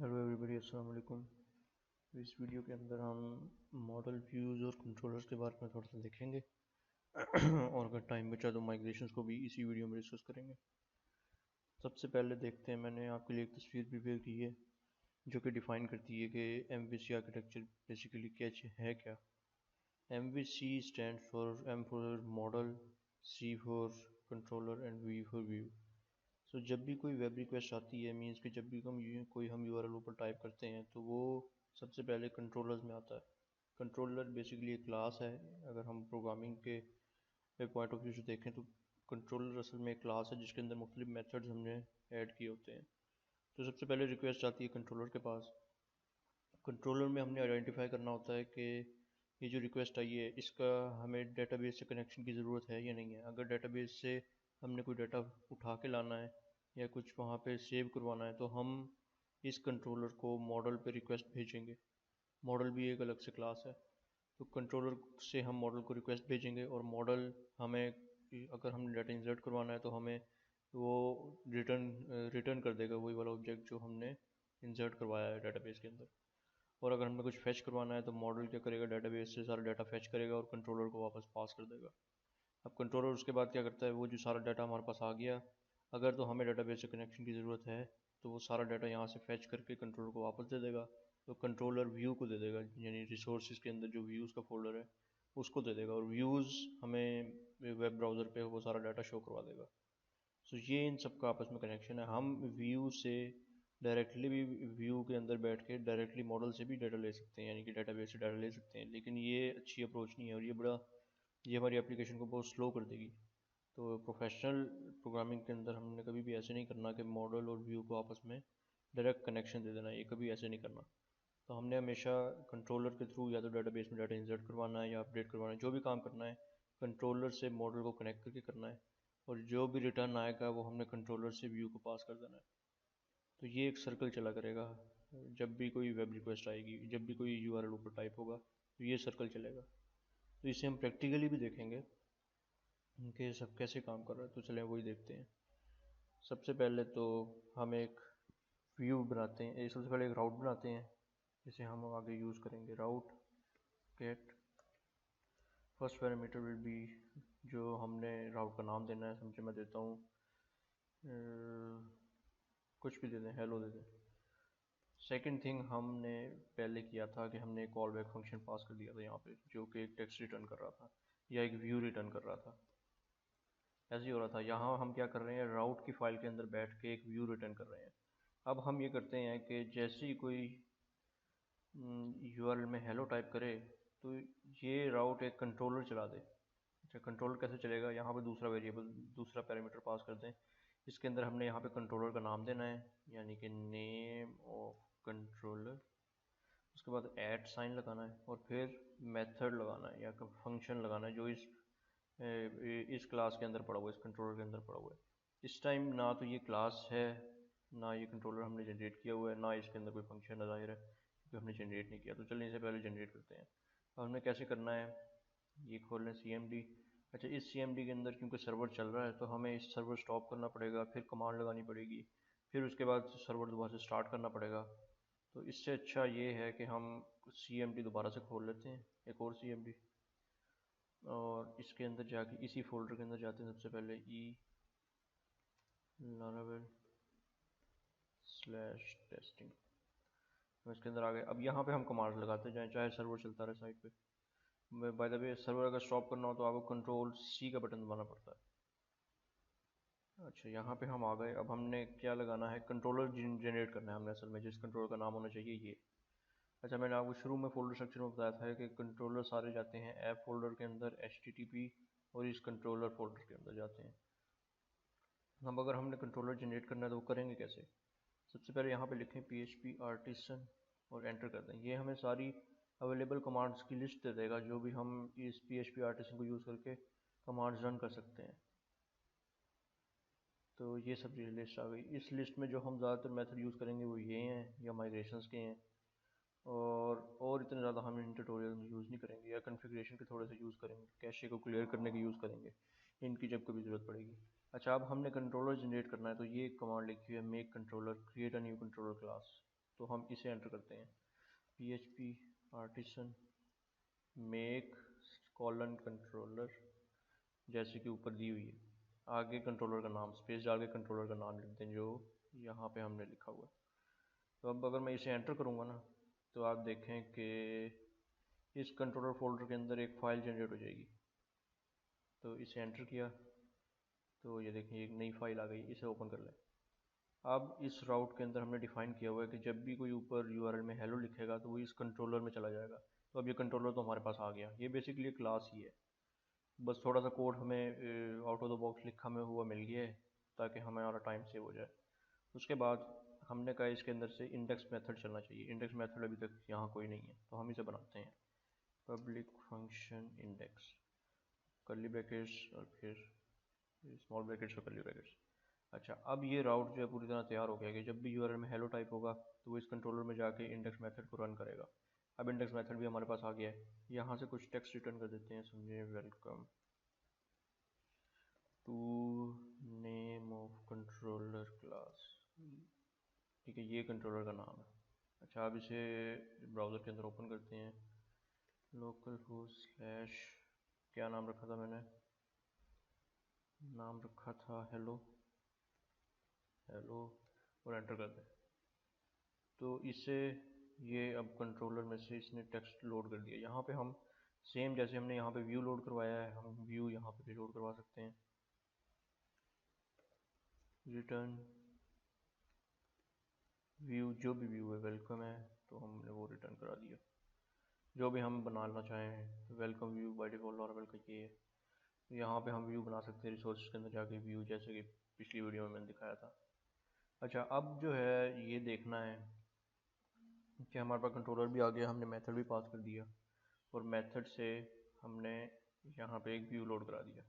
Hello everybody, अस्सलाम वालेकुम। इस वीडियो के अंदर हम मॉडल व्यूज़ और कंट्रोलर्स के बारे में थोड़ा सा देखेंगे और अगर टाइम बचा तो माइग्रेशंस को भी इसी वीडियो में डिस्कस करेंगे। सबसे पहले देखते हैं, मैंने आपके लिए एक तस्वीर प्रिपेयर की है जो कि डिफ़ाइन करती है कि MVC आर्किटेक्चर बेसिकली क्या है क्या। MVC stand for M for model, C for controller and V for view. So जब भी कोई वेब रिक्वेस्ट आती है, मीन्स कि जब भी हम URL ऊपर टाइप करते हैं तो वो सबसे पहले कंट्रोलर्स में आता है। कंट्रोलर बेसिकली एक क्लास है। अगर हम प्रोग्रामिंग के पॉइंट ऑफ व्यू से देखें तो कंट्रोलर असल में एक क्लास है जिसके अंदर मुख्तलिफ मेथड्स हमने ऐड किए होते हैं। तो सबसे पहले रिक्वेस्ट आती है कंट्रोलर के पास। कंट्रोलर में हमने आइडेंटिफाई करना होता है कि ये जो रिक्वेस्ट आई है इसका हमें डेटाबेस से कनेक्शन की ज़रूरत है या नहीं है। अगर डेटाबेस से हमने कोई डाटा उठा के लाना है या कुछ वहाँ पे सेव करवाना है तो हम इस कंट्रोलर को मॉडल पे रिक्वेस्ट भेजेंगे। मॉडल भी एक अलग से क्लास है। तो कंट्रोलर से हम मॉडल को रिक्वेस्ट भेजेंगे और मॉडल हमें, अगर हमने डाटा इंसर्ट करवाना है तो हमें वो रिटर्न कर देगा वही वाला ऑब्जेक्ट जो हमने इंसर्ट करवाया है डाटाबेस के अंदर। और अगर हमें कुछ फेच करवाना है तो मॉडल क्या करेगा, डाटाबेस से सारा डाटा फेच करेगा और कंट्रोलर को वापस पास कर देगा। अब कंट्रोलर उसके बाद क्या करता है, वो जो सारा डाटा हमारे पास आ गया, अगर तो हमें डाटाबेस से कनेक्शन की ज़रूरत है तो वो सारा डाटा यहाँ से फेच करके कंट्रोलर को वापस दे देगा। तो कंट्रोलर व्यू को दे देगा, यानी रिसोर्सेज के अंदर जो व्यूज़ का फोल्डर है उसको दे देगा और व्यूज़ हमें वेब ब्राउज़र पे वो सारा डाटा शो करवा देगा। सो ये इन सब का आपस में कनेक्शन है। हम व्यू से डायरेक्टली भी व्यू के अंदर बैठ के डायरेक्टली मॉडल से भी डाटा ले सकते हैं, यानी कि डाटाबेस से डाटा ले सकते हैं, लेकिन ये अच्छी अप्रोच नहीं है और ये हमारी एप्लीकेशन को बहुत स्लो कर देगी। तो प्रोफेशनल प्रोग्रामिंग के अंदर हमने कभी भी ऐसे नहीं करना कि मॉडल और व्यू को आपस में डायरेक्ट कनेक्शन दे देना, ये कभी ऐसे नहीं करना। तो हमने हमेशा कंट्रोलर के थ्रू या तो डाटाबेस में डाटा इंसर्ट करवाना है या अपडेट करवाना है, जो भी काम करना है कंट्रोलर से मॉडल को कनेक्ट करके करना है और जो भी रिटर्न आएगा वो हमने कंट्रोलर से व्यू को पास कर देना है। तो ये एक सर्कल चला करेगा। जब भी कोई वेब रिक्वेस्ट आएगी, जब भी कोई URL ऊपर टाइप होगा तो ये सर्कल चलेगा। तो इसे हम प्रैक्टिकली भी देखेंगे कि सब कैसे काम कर रहा है। तो चलें वही देखते हैं। सबसे पहले तो हम एक व्यू बनाते हैं, सबसे पहले एक राउट बनाते हैं जिसे हम आगे यूज़ करेंगे। Route get first parameter will be, जो हमने राउट का नाम देना है, समझे मैं देता हूँ कुछ भी दे दें, हेलो दे दें। सेकंड थिंग हमने पहले किया था कि हमने एक कॉल बैक फंक्शन पास कर दिया था यहाँ पे, जो कि एक टेक्स्ट रिटर्न कर रहा था या एक व्यू रिटर्न कर रहा था। ऐसे ही हो रहा था। यहाँ हम क्या कर रहे हैं, राउट की फाइल के अंदर बैठ के एक व्यू रिटर्न कर रहे हैं। अब हम ये करते हैं कि जैसे ही कोई URL में हेलो टाइप करे तो ये राउट एक कंट्रोलर चला दे। अच्छा, कंट्रोलर कैसे चलेगा, यहाँ पे दूसरा वेरिएबल, दूसरा पैरामीटर पास कर दें। इसके अंदर हमने यहाँ पे कंट्रोलर का नाम देना है, यानी कि नेम ऑफ कंट्रोलर। उसके बाद ऐट साइन लगाना है और फिर मेथड लगाना है या फंक्शन लगाना है जो इस क्लास के अंदर पड़ा हुआ है, इस कंट्रोलर के अंदर पड़ा हुआ है। इस टाइम ना तो ये क्लास है, ना ये कंट्रोलर हमने जनरेट किया हुआ है, ना इसके अंदर कोई फंक्शन ज़ाहिर है क्योंकि हमने जनरेट नहीं किया। तो चलिए इसे पहले जनरेट करते हैं। अब हमने कैसे करना है, ये खोल लें CMD। अच्छा, इस CMD के अंदर क्योंकि सर्वर चल रहा है तो हमें इस सर्वर स्टॉप करना पड़ेगा, फिर कमांड लगानी पड़ेगी, फिर उसके बाद सर्वर दोबारा से स्टार्ट करना पड़ेगा। तो इससे अच्छा ये है कि हम CMD दोबारा से खोल लेते हैं, एक और CMD, और इसके अंदर जाके इसी फोल्डर के अंदर जाते हैं। सबसे पहले laravel /testing, हम इसके अंदर आ गए। अब यहाँ पे हम कमांड लगाते जाएं चाहे सर्वर चलता रहे साइड पे। बाय द वे, सर्वर अगर स्टॉप करना हो तो आपको Ctrl+C का बटन दबाना पड़ता है। अच्छा, यहाँ पे हम आ गए। अब हमने क्या लगाना है, कंट्रोलर जनरेट करना है हमने, असल में जिस कंट्रोलर का नाम होना चाहिए ये। अच्छा, मैंने आपको शुरू में फोल्डर स्ट्रक्चर में बताया था कि कंट्रोलर सारे जाते हैं ऐप फोल्डर के अंदर, HTTP, और इस कंट्रोलर फोल्डर के अंदर जाते हैं। अब अगर हमने कंट्रोलर जनरेट करना है तो वो करेंगे कैसे। सबसे पहले यहाँ पे लिखें PHP आर्टिसन और एंटर कर दें। ये हमें सारी अवेलेबल कमांड्स की लिस्ट दे देगा जो भी हम इस PHP आर्टिसन को यूज़ करके कमांड्स रन कर सकते हैं। तो ये सब चीज़ लिस्ट आ गई। इस लिस्ट में जो हम ज़्यादातर मेथड यूज़ करेंगे वो ये हैं या माइग्रेशंस के हैं, और इतने ज़्यादा हम इन ट्यूटोरियल में यूज़ नहीं करेंगे, या कन्फिग्रेशन के थोड़े से यूज़ करेंगे, कैशे को क्लियर करने के यूज़ करेंगे इनकी जब कभी ज़रूरत पड़ेगी। अच्छा, अब हमने कंट्रोलर जनरेट करना है तो ये एक कमांड लिखी हुई है, make controller create a new controller class. तो हम इसे एंटर करते हैं, PHP artisan make colon controller, जैसे कि ऊपर दी हुई है। आगे कंट्रोलर का नाम स्पेस डाल के कंट्रोलर का नाम लिख दें जो यहाँ पे हमने लिखा हुआ है। तो अब अगर मैं इसे एंटर करूँगा ना, तो आप देखें कि इस कंट्रोलर फोल्डर के अंदर एक फ़ाइल जनरेट हो जाएगी। तो इसे एंटर किया तो ये देखें एक नई फाइल आ गई, इसे ओपन कर लें। अब इस राउट के अंदर हमने डिफ़ाइन किया हुआ है कि जब भी कोई ऊपर URL में हेलो लिखेगा तो वो इस कंट्रोलर में चला जाएगा। तो अब ये कंट्रोलर तो हमारे पास आ गया, ये बेसिकली एक क्लास ही है। बस थोड़ा सा कोड हमें आउट ऑफ द बॉक्स लिखा में हुआ मिल गया है ताकि हमारा टाइम सेव हो जाए। उसके बाद हमने कहा इसके अंदर से इंडेक्स मेथड चलना चाहिए। इंडेक्स मेथड अभी तक यहाँ कोई नहीं है, तो हम इसे बनाते हैं public function index, curly brackets और फिर स्मॉल ब्रैकेट्स और कर्ली ब्रैकेट्स। अच्छा, अब ये राउट जो है पूरी तरह तैयार हो गया कि जब भी URL में हेलो टाइप होगा तो वो इस कंट्रोलर में जाके इंडेक्स मेथड को रन करेगा। अब इंडेक्स मेथड भी हमारे पास आ गया है। यहाँ से कुछ टेक्स्ट रिटर्न कर देते हैं, समझे, welcome to name of controller class. ठीक है, ये कंट्रोलर का नाम है। अच्छा, अब इसे ब्राउज़र के अंदर ओपन करते हैं, लोकल होस्ट स्लैश, क्या नाम रखा था मैंने, नाम रखा था हेलो, हेलो, और एंटर कर दें। तो इसे ये अब कंट्रोलर में से इसने टेक्स्ट लोड कर दिया। यहाँ पे हम सेम जैसे हमने यहाँ पे व्यू लोड करवाया है, हम व्यू यहाँ पे भी लोड करवा सकते हैं। रिटर्न व्यू, जो भी व्यू है, वेलकम है तो हमने वो रिटर्न करा दिया। जो भी हम बनाना चाहें, वेलकम व्यू बाय डिफ़ॉल्ट लॉरावेल का ये है। यहाँ पे हम व्यू बना सकते हैं रिसोर्स के अंदर जाके व्यू, जैसे कि पिछली वीडियो में मैंने दिखाया था। अच्छा, अब जो है ये देखना है कि हमारे पास कंट्रोलर भी आ गया, हमने मेथड भी पास कर दिया और मेथड से हमने यहाँ पे एक व्यू लोड करा दिया।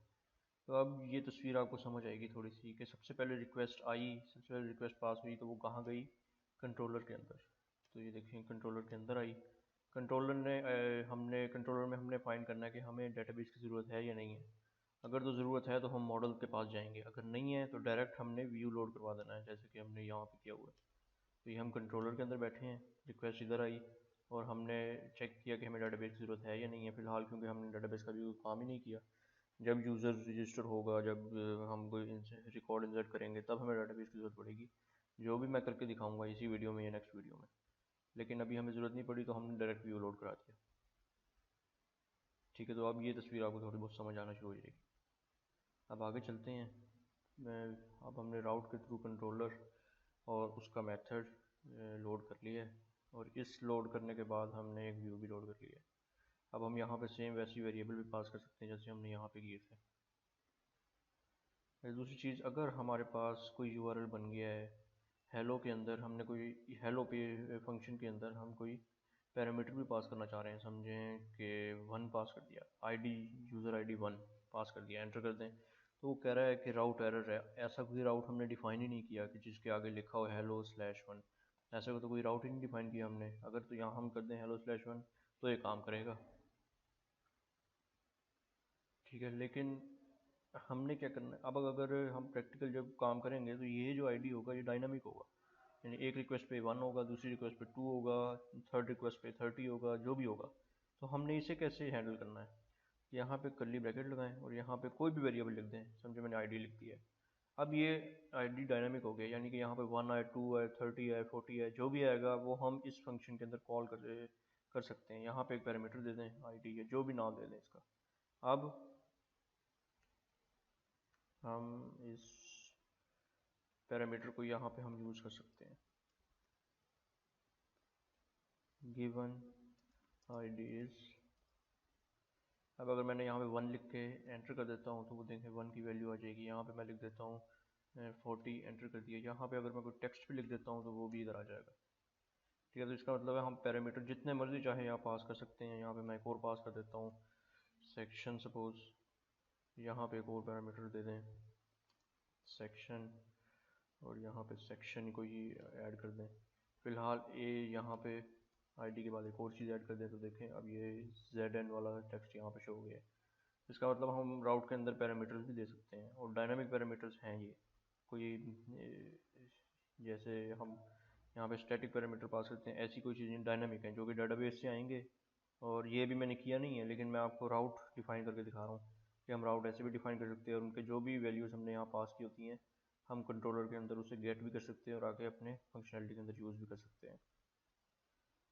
तो अब ये तस्वीर आपको समझ आएगी थोड़ी सी कि सबसे पहले रिक्वेस्ट आई, सबसे पहले रिक्वेस्ट पास हुई तो वो कहाँ गई, कंट्रोलर के अंदर। तो ये देखें कंट्रोलर के अंदर आई। कंट्रोलर ने हमने कंट्रोलर में हमने फाइंड करना है कि हमें डेटाबेस की ज़रूरत है या नहीं है। अगर तो ज़रूरत है तो हम मॉडल के पास जाएंगे, अगर नहीं है तो डायरेक्ट हमने व्यू लोड करवा देना है, जैसे कि हमने यहाँ पे किया हुआ है। तो ये हम कंट्रोलर के अंदर बैठे हैं, रिक्वेस्ट इधर आई और हमने चेक किया कि हमें डाटाबेस की ज़रूरत है या नहीं है फ़िलहाल, क्योंकि हमने डाटाबेस का भी काम ही नहीं किया। जब यूज़र रजिस्टर होगा, जब हम कोई रिकॉर्ड इंसर्ट करेंगे तब हमें डाटाबेस की ज़रूरत पड़ेगी, जो भी मैं करके दिखाऊंगा इसी वीडियो में या नेक्स्ट वीडियो में। लेकिन अभी हमें ज़रूरत नहीं पड़ी तो हमने डायरेक्ट व्यू लोड करा दिया। ठीक है, तो अब ये तस्वीर आपको थोड़ी बहुत समझ आना शुरू हो जाएगी। अब आगे चलते हैं। अब हमने राउट के थ्रू कंट्रोलर और उसका मेथड लोड कर लिया है और इस लोड करने के बाद हमने एक व्यू भी लोड कर लिया है। अब हम यहाँ पे सेम वैसी वेरिएबल भी पास कर सकते हैं जैसे हमने यहाँ पे किए थे। दूसरी चीज़, अगर हमारे पास कोई URL बन गया है हेलो के अंदर, हमने कोई हेलो पे फंक्शन के अंदर हम कोई पैरामीटर भी पास करना चाह रहे हैं, समझें कि 1 पास कर दिया, ID यूज़र ID 1 पास कर दिया, एंटर कर दें तो वो कह रहा है कि राउट एरर है। ऐसा कोई राउट हमने डिफ़ाइन ही नहीं किया कि जिसके आगे लिखा हो hello/1, ऐसा तो कोई राउट ही नहीं डिफ़ाइन किया हमने। अगर तो यहाँ हम कर दें hello/1 तो ये काम करेगा, ठीक है। लेकिन हमने क्या करना है अब, अगर हम प्रैक्टिकल जब काम करेंगे तो ये जो ID होगा ये डायनामिक होगा, यानी एक रिक्वेस्ट पे 1 होगा, दूसरी रिक्वेस्ट पे 2 होगा, थर्ड रिक्वेस्ट पे 30 होगा, जो भी होगा। तो हमने इसे कैसे हैंडल करना है, यहाँ पे कर्ली ब्रैकेट लगाएं और यहाँ पे कोई भी वेरिएबल लिख दें, समझे मैंने ID लिख दी है। अब ये ID डायनामिक हो गया, यानी कि यहाँ पे 1 आए, 2 आए, 30 आए, 40 आए, जो भी आएगा वो हम इस फंक्शन के अंदर कॉल कर सकते हैं। यहाँ पे एक पैरामीटर दे दें ID या जो भी नाम दे दें इसका। अब हम इस पैरामीटर को यहाँ पे हम यूज़ कर सकते हैं, गिवन ID इज़। अब अगर मैंने यहाँ पे 1 लिख के एंटर कर देता हूँ तो वो देखें 1 की वैल्यू आ जाएगी। यहाँ पे मैं लिख देता हूँ 40, एंटर कर दिया। यहाँ पे अगर मैं कोई टेक्स्ट भी लिख देता हूँ तो वो भी इधर आ जाएगा, ठीक है। तो इसका मतलब है हम पैरामीटर जितने मर्जी चाहे यहाँ पास कर सकते हैं। यहाँ पे मैं एक और पास कर देता हूँ सेक्शन, सपोज यहाँ पे एक और पैरामीटर दे दें सेक्शन, और यहाँ पे सेक्शन को ही ऐड कर दें फ़िलहाल। यहाँ पे ID के बाद एक और चीज़ ऐड कर दें तो देखें अब ये ZN वाला टेक्स्ट यहाँ पे शो हो गया है। इसका मतलब हम राउट के अंदर पैरामीटर्स भी दे सकते हैं और डायनामिक पैरामीटर्स हैं ये। कोई जैसे हम यहाँ पे स्टैटिक पैरामीटर पास करते हैं, ऐसी कोई चीज़ें डायनामिक हैं जो कि डाटाबेस से आएंगे। और ये भी मैंने किया नहीं है, लेकिन मैं आपको राउट डिफाइन करके दिखा रहा हूँ कि हम राउट ऐसे भी डिफाइन कर सकते हैं, और उनके जो भी वैल्यूज़ हमने यहाँ पास की होती हैं हम कंट्रोलर के अंदर उसे गेट भी कर सकते हैं और आके अपने फंक्शनैलिटी के अंदर यूज़ भी कर सकते हैं।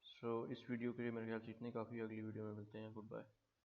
सो इस वीडियो के लिए मेरे ख्याल से इतनी काफ़ी, अगली वीडियो में मिलते हैं। Good bye.